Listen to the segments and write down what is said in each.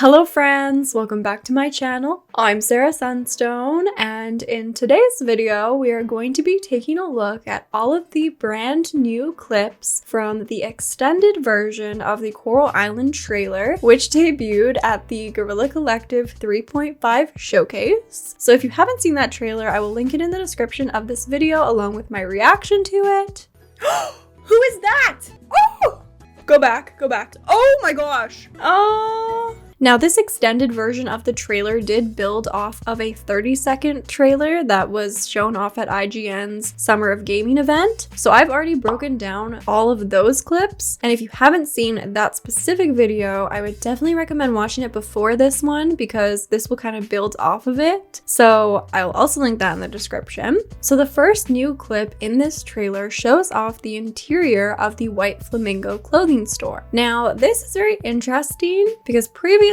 Hello friends, welcome back to my channel. I'm Sarah Sunstone, and in today's video we are going to be taking a look at all of the brand new clips from the extended version of the Coral Island trailer, which debuted at the Guerrilla Collective 3.5 showcase. So if you haven't seen that trailer, I will link it in the description of this video along with my reaction to it. Who is that? Oh! Go back. Oh my gosh. Oh. Now, this extended version of the trailer did build off of a 30-second trailer that was shown off at IGN's Summer of Gaming event. So I've already broken down all of those clips. And if you haven't seen that specific video, I would definitely recommend watching it before this one because this will kind of build off of it. So I'll also link that in the description. So the first new clip in this trailer shows off the interior of the White Flamingo clothing store. Now, this is very interesting because previously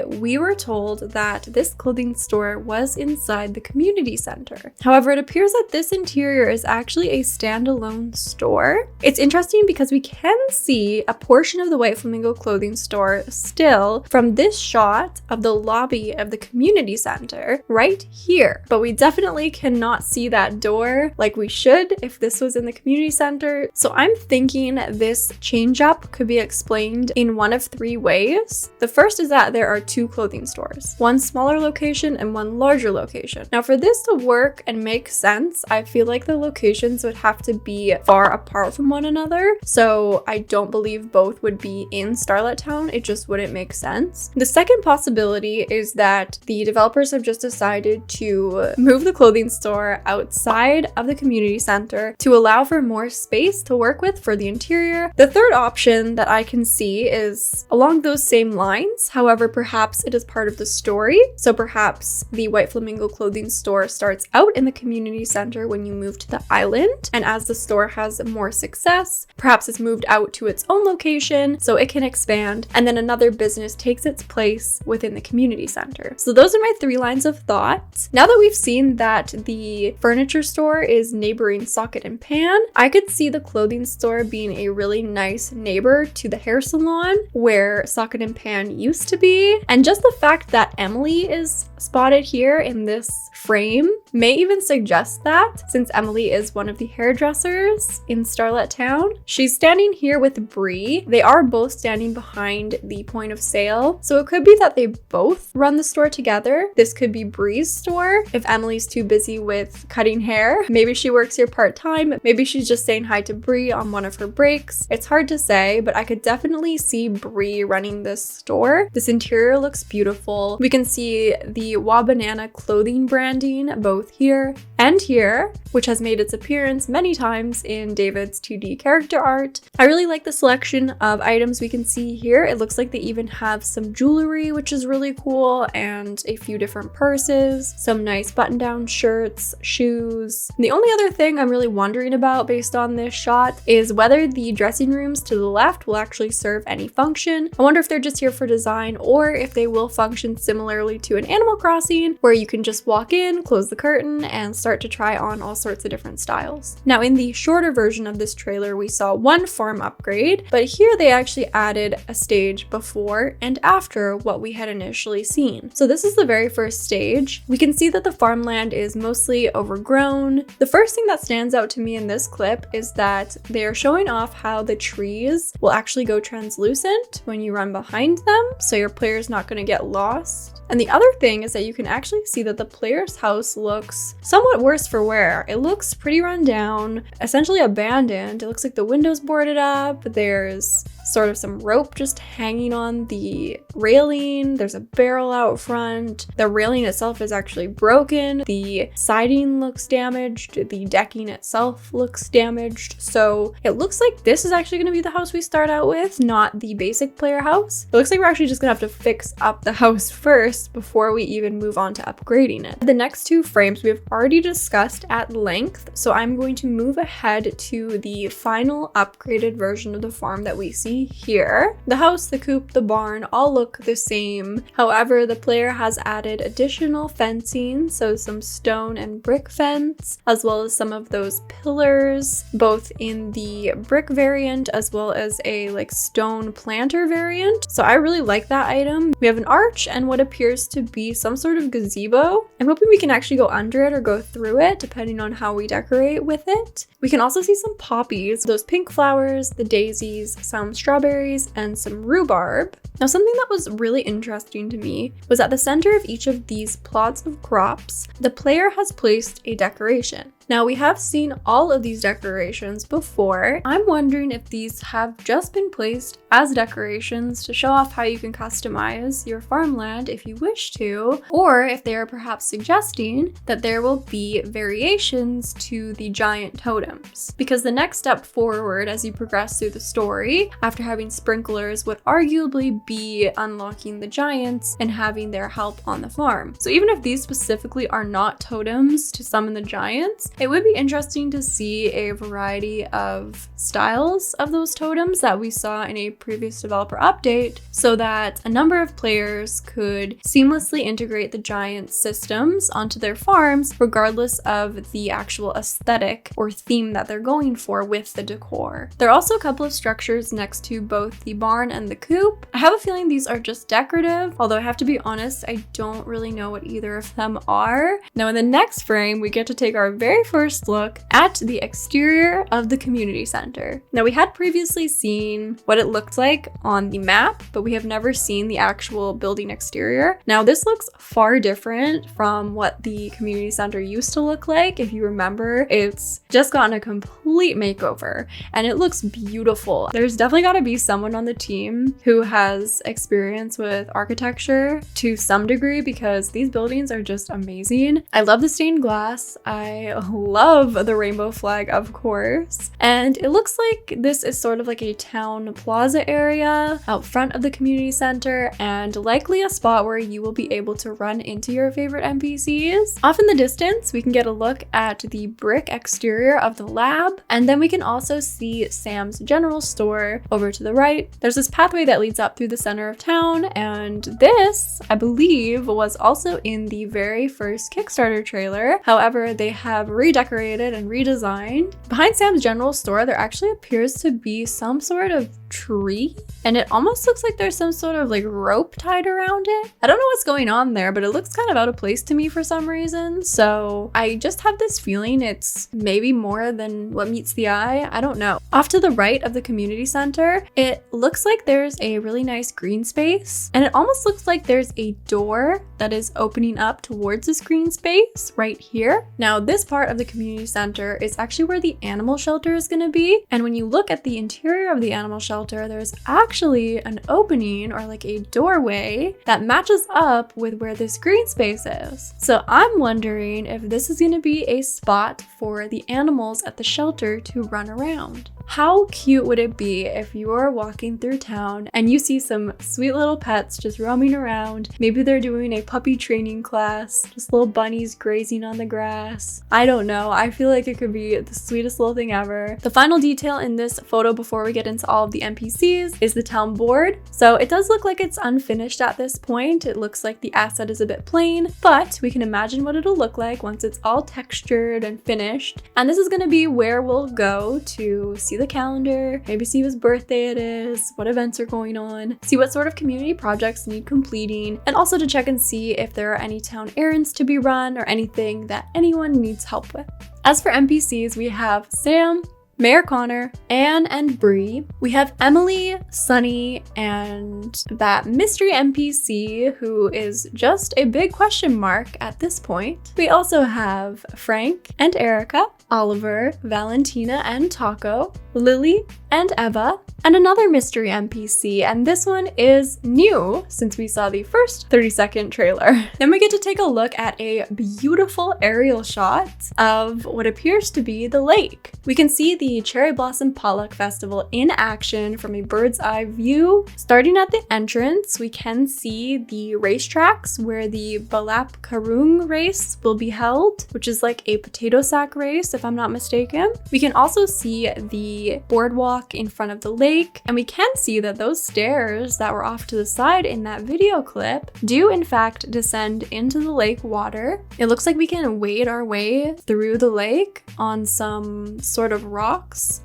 we were told that this clothing store was inside the community center. However, it appears that this interior is actually a standalone store. It's interesting because we can see a portion of the White Flamingo clothing store still from this shot of the lobby of the community center right here. But we definitely cannot see that door like we should if this was in the community center. So I'm thinking this change up could be explained in one of three ways. The first is that there are two clothing stores, one smaller location and one larger location. Now, for this to work and make sense, I feel like the locations would have to be far apart from one another. So I don't believe both would be in Starlet Town. It just wouldn't make sense. The second possibility is that the developers have just decided to move the clothing store outside of the community center to allow for more space to work with for the interior. The third option that I can see is along those same lines. However, perhaps it is part of the story. So perhaps the White Flamingo clothing store starts out in the community center when you move to the island. And as the store has more success, perhaps it's moved out to its own location so it can expand. And then another business takes its place within the community center. So those are my three lines of thought. Now that we've seen that the furniture store is neighboring Socket and Pan, I could see the clothing store being a really nice neighbor to the hair salon where Socket and Pan used to be. And just the fact that Emily is spotted here in this frame may even suggest that, since Emily is one of the hairdressers in Starlet Town. She's standing here with Bree. They are both standing behind the point of sale, so it could be that they both run the store together. This could be Bree's store if Emily's too busy with cutting hair. Maybe she works here part-time. Maybe she's just saying hi to Bree on one of her breaks. It's hard to say, but I could definitely see Bree running this store. This interior looks beautiful. We can see the Wabanana clothing branding both here and here, which has made its appearance many times in David's 2D character art. I really like the selection of items we can see here. It looks like they even have some jewelry, which is really cool, and a few different purses, some nice button-down shirts, shoes. And the only other thing I'm really wondering about based on this shot is whether the dressing rooms to the left will actually serve any function. I wonder if they're just here for design or if they will function similarly to an Animal Crossing where you can just walk in, close the curtain, and start to try on all sorts of different styles. Now, in the shorter version of this trailer, we saw one farm upgrade, but here they actually added a stage before and after what we had initially seen. So this is the very first stage. We can see that the farmland is mostly overgrown. The first thing that stands out to me in this clip is that they are showing off how the trees will actually go translucent when you run behind them, so your player's not going to get lost. And the other thing is that you can actually see that the player's house looks somewhat worse for wear. It looks pretty run down, essentially abandoned. It looks like the window's boarded up. There's sort of some rope just hanging on the railing. There's a barrel out front. The railing itself is actually broken. The siding looks damaged. The decking itself looks damaged. So it looks like this is actually going to be the house we start out with, not the basic player house. It looks like we're actually just going to have to fix up the house first before we even move on to upgrading it. The next two frames we've already discussed at length, so I'm going to move ahead to the final upgraded version of the farm that we see see here. The house, the coop, the barn all look the same. However, the player has added additional fencing, so some stone and brick fence, as well as some of those pillars, both in the brick variant as well as a like stone planter variant. So I really like that item. We have an arch and what appears to be some sort of gazebo. I'm hoping we can actually go under it or go through it, depending on how we decorate with it. We can also see some poppies, those pink flowers, the daisies, some strawberries, and some rhubarb. Now, something that was really interesting to me was at the center of each of these plots of crops, the player has placed a decoration. Now, we have seen all of these decorations before. I'm wondering if these have just been placed as decorations to show off how you can customize your farmland if you wish to, or if they are perhaps suggesting that there will be variations to the giant totems. Because the next step forward as you progress through the story, after having sprinklers, would arguably be unlocking the giants and having their help on the farm. So even if these specifically are not totems to summon the giants, it would be interesting to see a variety of styles of those totems that we saw in a previous developer update, so that a number of players could seamlessly integrate the giant systems onto their farms regardless of the actual aesthetic or theme that they're going for with the decor. There are also a couple of structures next to both the barn and the coop. I have a feeling these are just decorative, although I have to be honest, I don't really know what either of them are. Now in the next frame, we get to take our very first look at the exterior of the community center. Now we had previously seen what it looked like on the map, but we have never seen the actual building exterior. Now this looks far different from what the community center used to look like. If you remember, it's just gotten a complete makeover and it looks beautiful. There's definitely got to be someone on the team who has experience with architecture to some degree, because these buildings are just amazing. I love the stained glass. I love the rainbow flag, of course. And it looks like this is sort of like a town plaza area out front of the community center, and likely a spot where you will be able to run into your favorite NPCs. Off in the distance, we can get a look at the brick exterior of the lab, and then we can also see Sam's general store over to the right. There's this pathway that leads up through the center of town, and this, I believe, was also in the very first Kickstarter trailer. However, they have redecorated and redesigned. Behind Sam's general store, there actually appears to be some sort of tree, and it almost looks like there's some sort of like rope tied around it. I don't know what's going on there, but it looks kind of out of place to me for some reason. So I just have this feeling it's maybe more than what meets the eye. I don't know. Off to the right of the community center, it looks like there's a really nice green space, and it almost looks like there's a door that is opening up towards this green space right here. Now this part of the community center is actually where the animal shelter is going to be, and when you look at the interior of the animal shelter, there's actually an opening or like a doorway that matches up with where this green space is. So I'm wondering if this is going to be a spot for the animals at the shelter to run around. How cute would it be if you are walking through town and you see some sweet little pets just roaming around? Maybe they're doing a puppy training class, just little bunnies grazing on the grass. I don't know. I feel like it could be the sweetest little thing ever. The final detail in this photo before we get into all of the NPCs is the town board. So it does look like it's unfinished at this point. It looks like the asset is a bit plain, but we can imagine what it'll look like once it's all textured and finished. And this is going to be where we'll go to see the calendar, maybe see whose birthday it is, what events are going on, see what sort of community projects need completing, and also to check and see if there are any town errands to be run or anything that anyone needs help with. As for NPCs, we have Sam, Mayor Connor, Anne and Bree. We have Emily, Sunny, and that mystery NPC who is just a big question mark at this point. We also have Frank and Erica, Oliver, Valentina and Taco, Lily and Eva, and another mystery NPC, and this one is new since we saw the first 30-second trailer. Then we get to take a look at a beautiful aerial shot of what appears to be the lake. We can see the Cherry Blossom Potluck Festival in action from a bird's eye view. Starting at the entrance, we can see the racetracks where the Balap Karung race will be held, which is like a potato sack race, if I'm not mistaken. We can also see the boardwalk in front of the lake, and we can see that those stairs that were off to the side in that video clip do in fact descend into the lake water. It looks like we can wade our way through the lake on some sort of rocks.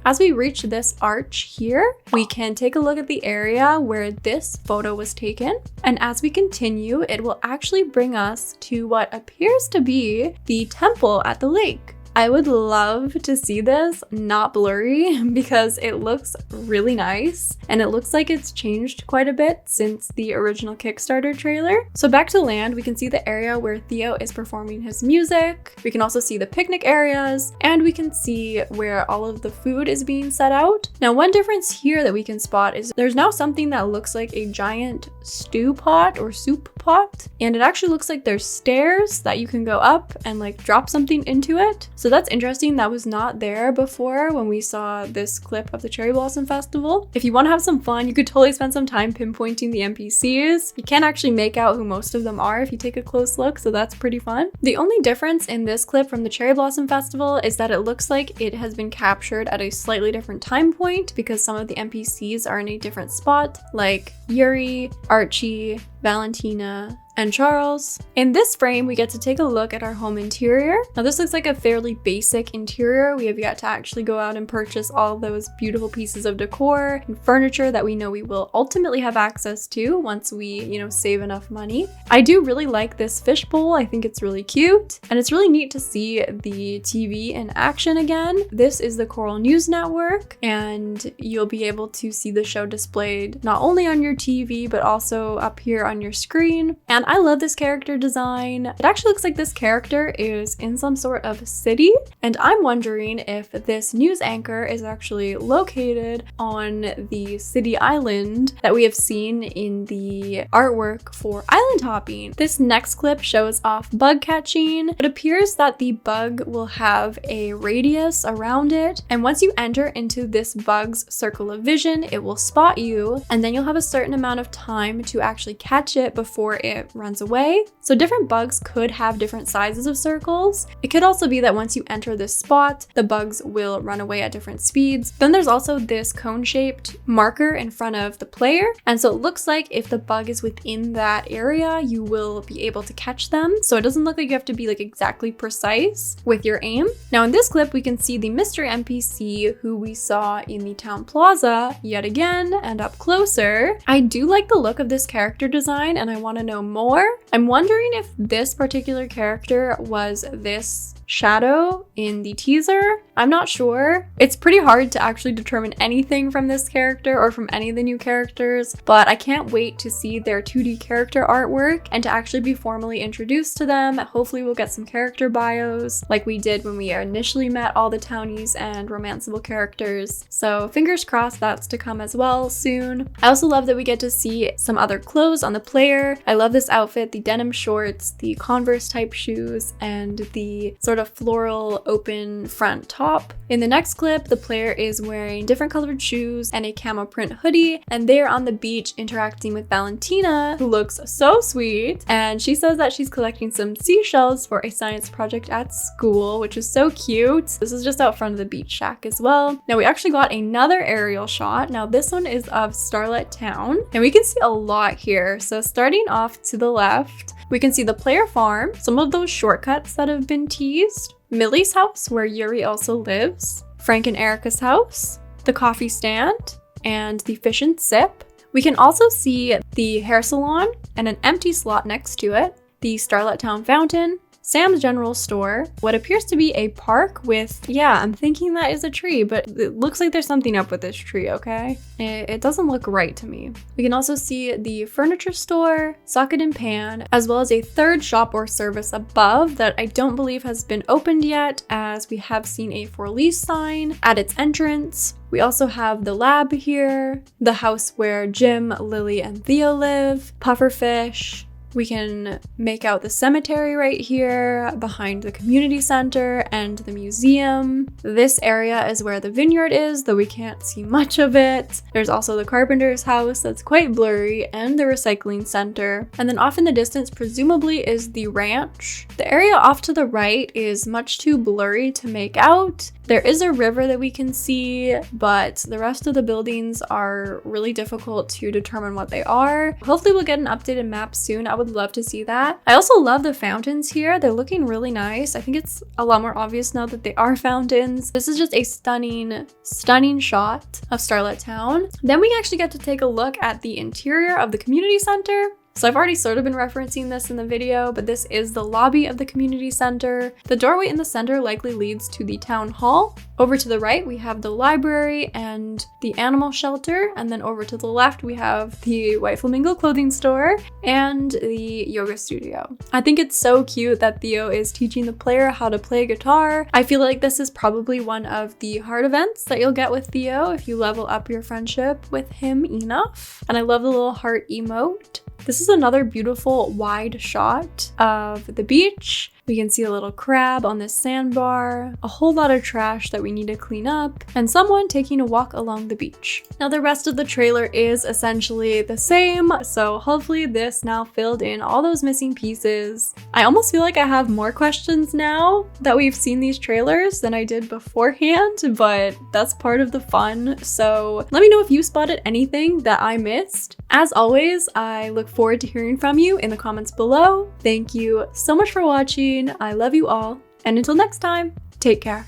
As we reach this arch here, we can take a look at the area where this photo was taken. And as we continue, it will actually bring us to what appears to be the temple at the lake. I would love to see this not blurry because it looks really nice and it looks like it's changed quite a bit since the original Kickstarter trailer. So back to land, we can see the area where Theo is performing his music. We can also see the picnic areas and we can see where all of the food is being set out. Now, one difference here that we can spot is there's now something that looks like a giant stew pot or soup pot, and it actually looks like there's stairs that you can go up and like drop something into it. So that's interesting. That was not there before when we saw this clip of the Cherry Blossom Festival. If you want to have some fun, you could totally spend some time pinpointing the NPCs. You can't actually make out who most of them are if you take a close look, so that's pretty fun. The only difference in this clip from the Cherry Blossom Festival is that it looks like it has been captured at a slightly different time point because some of the NPCs are in a different spot, like Yuri, Archie, Valentina, and Charles. In this frame, we get to take a look at our home interior. Now this looks like a fairly basic interior. We have yet to actually go out and purchase all those beautiful pieces of decor and furniture that we know we will ultimately have access to once we, save enough money. I do really like this fishbowl. I think it's really cute and it's really neat to see the TV in action again. This is the Coral News Network and you'll be able to see the show displayed not only on your TV but also up here on your screen. And I love this character design. It actually looks like this character is in some sort of city, and I'm wondering if this news anchor is actually located on the city island that we have seen in the artwork for island hopping. This next clip shows off bug catching. It appears that the bug will have a radius around it, and once you enter into this bug's circle of vision, it will spot you, and then you'll have a certain amount of time to actually catch it before it runs away. So different bugs could have different sizes of circles. It could also be that once you enter this spot, the bugs will run away at different speeds. Then there's also this cone-shaped marker in front of the player. And so it looks like if the bug is within that area, you will be able to catch them. So it doesn't look like you have to be like exactly precise with your aim. Now in this clip, we can see the mystery NPC who we saw in the town plaza yet again and up closer. I do like the look of this character design and I want to know more. I'm wondering if this particular character was this shadow in the teaser. I'm not sure. It's pretty hard to actually determine anything from this character or from any of the new characters, but I can't wait to see their 2D character artwork and to actually be formally introduced to them. Hopefully we'll get some character bios like we did when we initially met all the townies and romanceable characters. So fingers crossed that's to come as well soon. I also love that we get to see some other clothes on the player. I love this outfit, the denim shorts, the Converse type shoes, and the sort of floral open front top. In the next clip, the player is wearing different colored shoes and a camo print hoodie, and they're on the beach interacting with Valentina, who looks so sweet. And she says that she's collecting some seashells for a science project at school, which is so cute. This is just out front of the beach shack as well. Now we actually got another aerial shot. Now this one is of Starlet Town, and we can see a lot here. So starting off to the left, we can see the player farm, some of those shortcuts that have been teased, Millie's house where Yuri also lives, Frank and Erica's house, the coffee stand, and the fish and sip. We can also see the hair salon and an empty slot next to it, the Starlet Town fountain, Sam's general store, what appears to be a park with, I'm thinking that is a tree, but it looks like there's something up with this tree, okay? It doesn't look right to me. We can also see the furniture store, socket and pan, as well as a third shop or service above that I don't believe has been opened yet, as we have seen a for lease sign at its entrance. We also have the lab here, the house where Jim, Lily, and Theo live, pufferfish, We can make out the cemetery right here behind the community center and the museum. This area is where the vineyard is, though we can't see much of it. There's also the carpenter's house that's quite blurry and the recycling center. And then off in the distance, presumably, is the ranch. The area off to the right is much too blurry to make out. There is a river that we can see, but the rest of the buildings are really difficult to determine what they are. Hopefully we'll get an updated map soon. I would love to see that. I also love the fountains here. They're looking really nice. I think it's a lot more obvious now that they are fountains. This is just a stunning, stunning shot of Starlet Town. Then we actually get to take a look at the interior of the community center. So I've already sort of been referencing this in the video, but this is the lobby of the community center. The doorway in the center likely leads to the town hall. Over to the right, we have the library and the animal shelter. And then over to the left, we have the White Flamingo clothing store and the yoga studio. I think it's so cute that Theo is teaching the player how to play guitar. I feel like this is probably one of the hard events that you'll get with Theo if you level up your friendship with him enough. And I love the little heart emote. This is another beautiful wide shot of the beach. We can see a little crab on this sandbar, a whole lot of trash that we need to clean up, and someone taking a walk along the beach. Now the rest of the trailer is essentially the same, so hopefully this now filled in all those missing pieces. I almost feel like I have more questions now that we've seen these trailers than I did beforehand, but that's part of the fun. So let me know if you spotted anything that I missed. As always, I look forward to hearing from you in the comments below. Thank you so much for watching. I love you all, and until next time, take care.